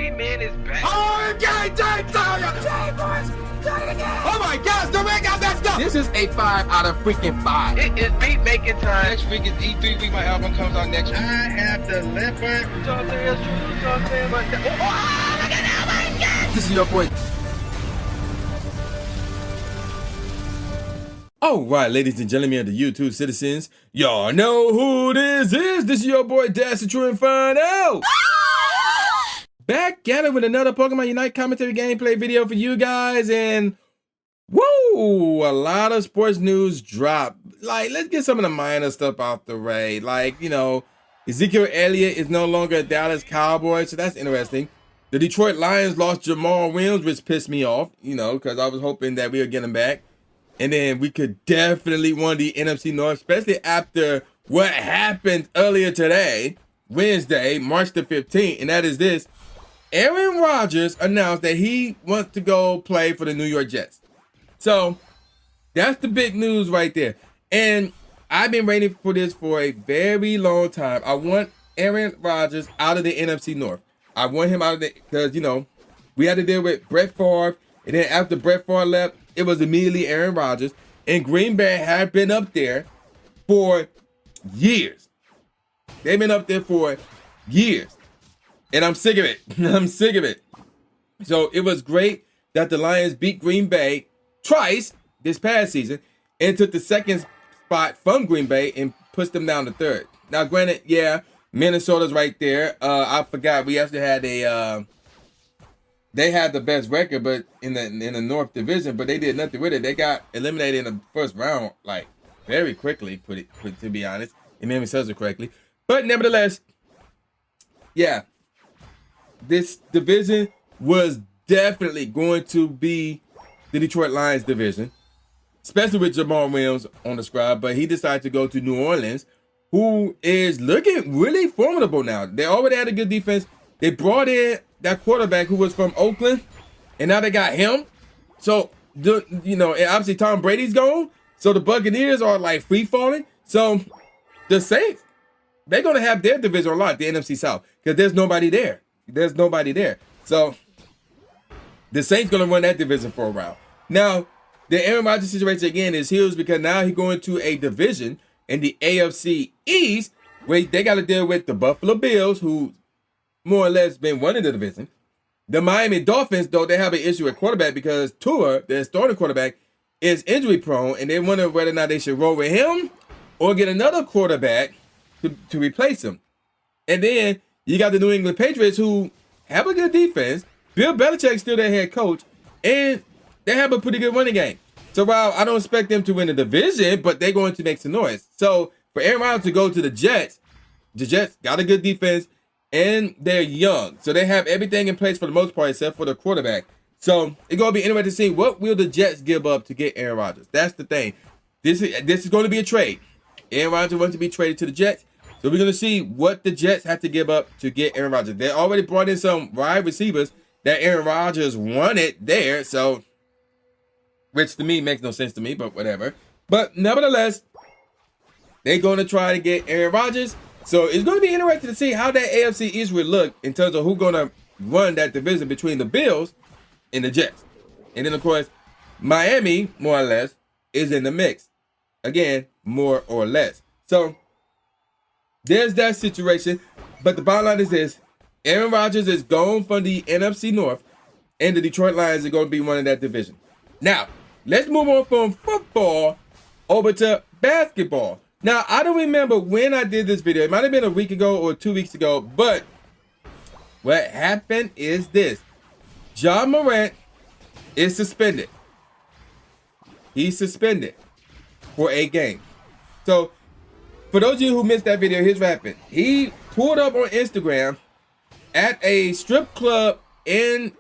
Beat Man is back. Oh, okay, boys. Oh my gosh, the ring got messed up. This is a 5 out of freaking 5. It is beat making time. Next week is E3 week. My album comes out next week. I have the leopard. This is your boy. All right, ladies and gentlemen of the YouTube citizens, y'all know who this is. This is your boy Dash, the True Inferno. Back at it with another Pokemon Unite commentary gameplay video for you guys, and woo, a lot of sports news dropped. Like, let's get some of the minor stuff out the way. Like, you know, Ezekiel Elliott is no longer a Dallas Cowboys, so that's interesting. The Detroit Lions lost Jamal Williams, which pissed me off, you know, because I was hoping that we would get him back. And then we could definitely win the NFC North, especially after what happened earlier today, Wednesday, March the 15th, and that is this. Aaron Rodgers announced that he wants to go play for the New York Jets. So that's the big news right there. And I've been waiting for this for a very long time. I want Aaron Rodgers out of the NFC North. I want him out of the, because, you know, we had to deal with Brett Favre. And then after Brett Favre left, it was immediately Aaron Rodgers. And Green Bay had been up there for years. They've been up there for years. And I'm sick of it. I'm sick of it. So it was great that the Lions beat Green Bay twice this past season and took the second spot from Green Bay and pushed them down to third. Now, granted, yeah, Minnesota's right there. I forgot we actually had a they had the best record, but in the North Division, but they did nothing with it. They got eliminated in the first round, like very quickly. To be honest, if memory serves it correctly. But nevertheless, yeah, this division was definitely going to be the Detroit Lions division, especially with Jamal Williams on the squad. But he decided to go to New Orleans, who is looking really formidable now. They already had a good defense. They brought in that quarterback who was from Oakland, and now they got him. So, you know, and obviously Tom Brady's gone. So the Buccaneers are like free falling. So the Saints, they're going to have their division on lock, the NFC South, because there's nobody there. There's nobody there. So the Saints going to run that division for a while. Now, the Aaron Rodgers situation again is huge because now he's going to a division in the AFC East where they got to deal with the Buffalo Bills, who more or less been running the division. The Miami Dolphins, though, they have an issue at quarterback because Tua, their starting quarterback, is injury prone, and they wonder whether or not they should roll with him or get another quarterback to replace him. And then you got the New England Patriots, who have a good defense. Bill Belichick's still their head coach, and they have a pretty good running game. So while I don't expect them to win the division, but they're going to make some noise. So for Aaron Rodgers to go to the Jets got a good defense, and they're young. So they have everything in place for the most part except for the quarterback. So it's going to be interesting to see what will the Jets give up to get Aaron Rodgers. That's the thing. This is going to be a trade. Aaron Rodgers wants to be traded to the Jets. So we're going to see what the Jets have to give up to get Aaron Rodgers. They already brought in some wide receivers that Aaron Rodgers wanted there. So, which to me makes no sense to me, but whatever. But nevertheless, they're going to try to get Aaron Rodgers. So it's going to be interesting to see how that AFC East would look in terms of who's going to run that division between the Bills and the Jets. And then, of course, Miami, more or less, is in the mix. Again, more or less. So there's that situation. But the bottom line is this. Aaron Rodgers is gone from the NFC North, and the Detroit Lions are going to be running that division. Now, let's move on from football over to basketball. Now, I don't remember when I did this video. It might have been a week ago or 2 weeks ago, but what happened is this. Ja Morant is suspended. He's suspended for a game. So, for those of you who missed that video, here's what happened. He pulled up on Instagram at a strip club in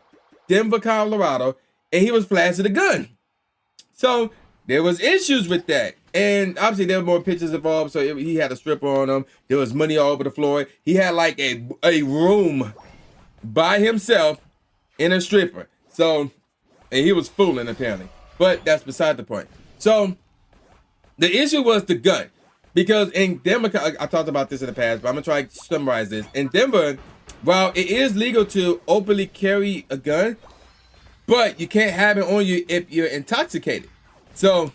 Denver, Colorado, and he was flashing a gun. So, there was issues with that. And obviously there were more pictures involved, so he had a stripper on him. There was money all over the floor. He had like a room by himself in a stripper. So, and he was fooling apparently. But that's beside the point. So, the issue was the gun. Because in Denver, I talked about this in the past, but I'm going to try to summarize this. In Denver, while it is legal to openly carry a gun, but you can't have it on you if you're intoxicated. So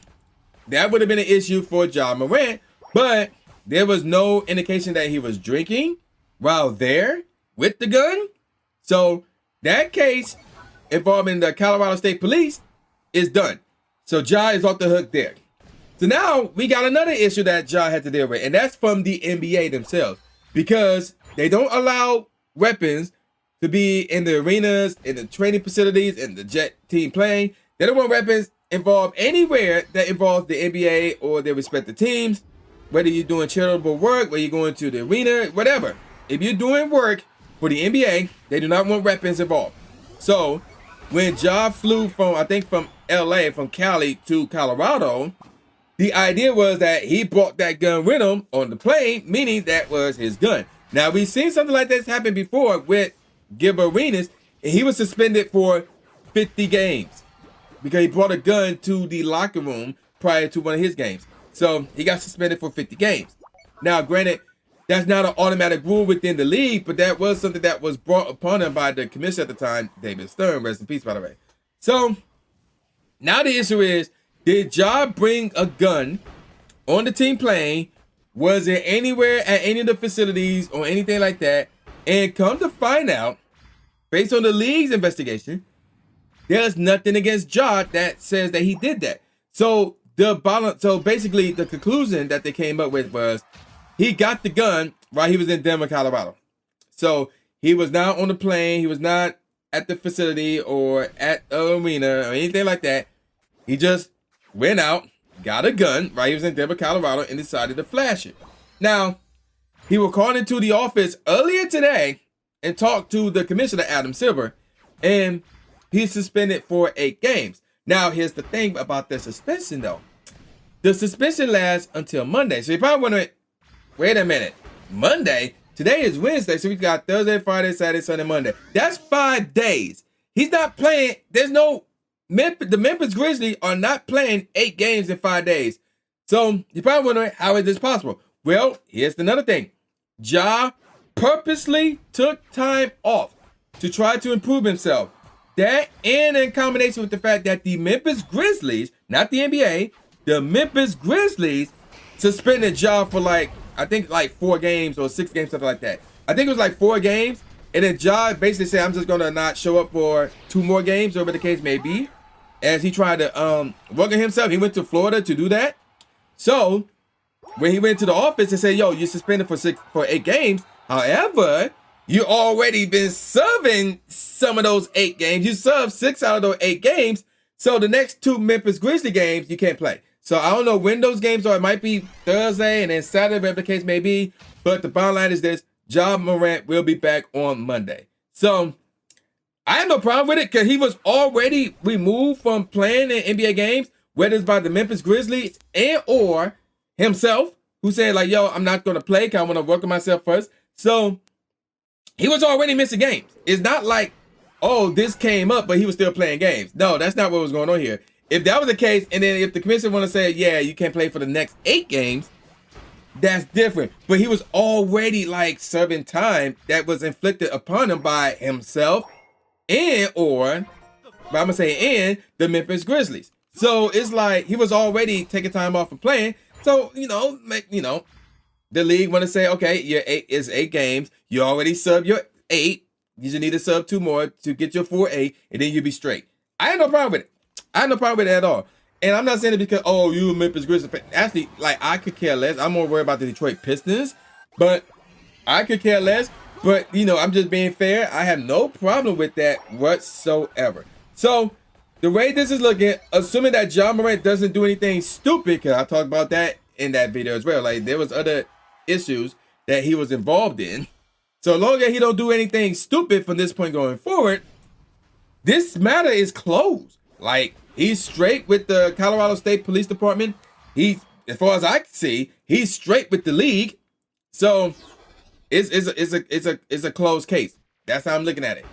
that would have been an issue for Ja Morant, but there was no indication that he was drinking while there with the gun. So that case involving the Colorado State Police is done. So Ja is off the hook there. So now we got another issue that Ja had to deal with, and that's from the NBA themselves, because they don't allow weapons to be in the arenas, in the training facilities, in the jet team plane. They don't want weapons involved anywhere that involves the NBA or their respective teams, whether you're doing charitable work, whether you're going to the arena, whatever. If you're doing work for the NBA, they do not want weapons involved. So when Ja flew from, I think from LA, from Cali to Colorado, the idea was that he brought that gun with him on the plane, meaning that was his gun. Now, we've seen something like this happen before with Gilbert Arenas, and he was suspended for 50 games because he brought a gun to the locker room prior to one of his games. So he got suspended for 50 games. Now, granted, that's not an automatic rule within the league, but that was something that was brought upon him by the commissioner at the time, David Stern, rest in peace, by the way. So now the issue is, did Ja bring a gun on the team plane? Was it anywhere at any of the facilities or anything like that? And come to find out, based on the league's investigation, there's nothing against Ja that says that he did that. So basically the conclusion that they came up with was he got the gun while he was in Denver, Colorado. So he was not on the plane, he was not at the facility or at the arena or anything like that. He just went out, got a gun while he was in Denver, Colorado, and decided to flash it. Now, he was called into the office earlier today and talked to the commissioner, Adam Silver, and he's suspended for 8 games. Now, here's the thing about the suspension, though. The suspension lasts until Monday. So you're probably wondering, wait a minute, Monday? Today is Wednesday, so we got Thursday, Friday, Saturday, Sunday, Monday. That's 5 days. He's not playing. There's no... The Memphis Grizzlies are not playing 8 games in 5 days. So you're probably wondering, how is this possible? Well, here's another thing. Ja purposely took time off to try to improve himself. That, and in combination with the fact that the Memphis Grizzlies, not the NBA, the Memphis Grizzlies suspended Ja for I think 4 games or 6 games, something like that. I think it was 4 games. And then Ja basically said, I'm just going to not show up for 2 more games, whatever the case may be. As he tried to work on himself, he went to Florida to do that. So when he went to the office and said, yo, you're suspended for 8 games. However, you already been serving some of those 8 games. You served 6 out of those 8 games. So the next 2 Memphis Grizzly games, you can't play. So I don't know when those games are. It might be Thursday and then Saturday, whatever the case may be. But the bottom line is this. Ja Morant will be back on Monday. So I have no problem with it because he was already removed from playing in NBA games, whether it's by the Memphis Grizzlies and or himself, who said yo, I'm not going to play because I want to work on myself first. So he was already missing games. It's not oh, this came up, but he was still playing games. No, that's not what was going on here. If that was the case, and then if the commissioner want to say, yeah, you can't play for the next 8 games, that's different. But he was already serving time that was inflicted upon him by himself and the Memphis Grizzlies. So it's he was already taking time off from playing. So, the league want to say, okay, your 8 is 8 games. You already subbed your 8. You just need to sub 2 more to get your 4-8, and then you'll be straight. I have no problem with it. I have no problem with it at all. And I'm not saying it because, oh, you a Memphis Grizzlies fan. Actually, I could care less. I'm more worried about the Detroit Pistons, but I could care less. But, I'm just being fair. I have no problem with that whatsoever. So, the way this is looking, assuming that Ja Morant doesn't do anything stupid, because I talked about that in that video as well. There was other issues that he was involved in. So, as long as he don't do anything stupid from this point going forward, this matter is closed. He's straight with the Colorado State Police Department. As far as I can see, he's straight with the league. So it's a closed case. That's how I'm looking at it.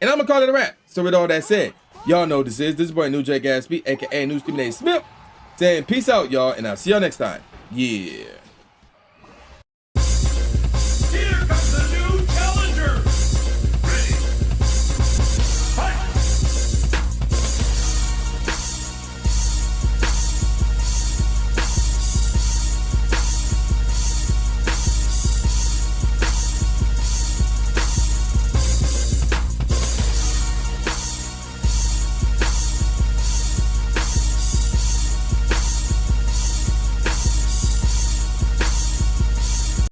And I'm gonna call it a wrap. So with all that said, y'all know this is boy New J Gatsby, aka New Stephen A. Smith, saying peace out, y'all, and I'll see y'all next time. Yeah.